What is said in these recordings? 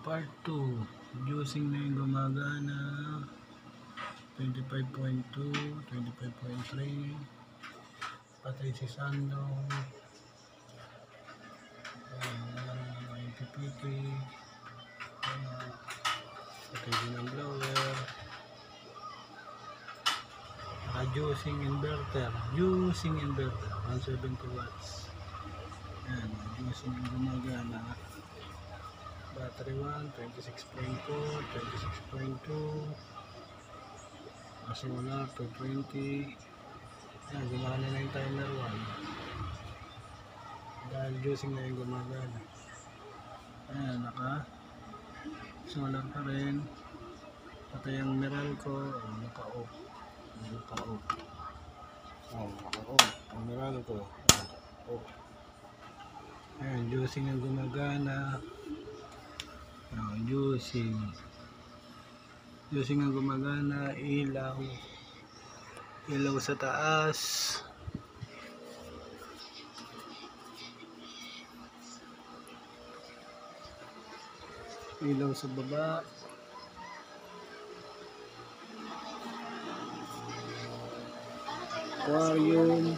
Part 2, juicing na yung gumagana. 25.2, 25.3. Patay si Sandong. PPT. Patay din ang blower. Juicing inverter. Juicing inverter. 170 watts. Yan, juicing yung gumagana. Battery 1, 26.4, 26.2. Solar 220. Yan, gumana na yung timer 1. Dahil juicing na yung gumagana. Ayan, naka solar pa rin. Patay ang Meralco. Naka-off. Naka-off. Naka-off. Ang Meralco. Naka-off. Ayan, juicing ang gumagana. Juicing ang gumagana. Ilaw sa taas, ilaw sa baba, aquarium,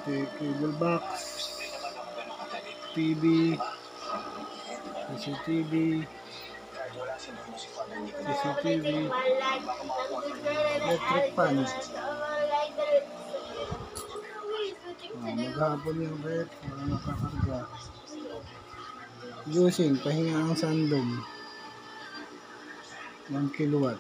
cable box, TV, CCTV, electric fan. Maghapon yung rep, wala nakakarga. Juicing, pahinga ang Sandong 1 kilowatt.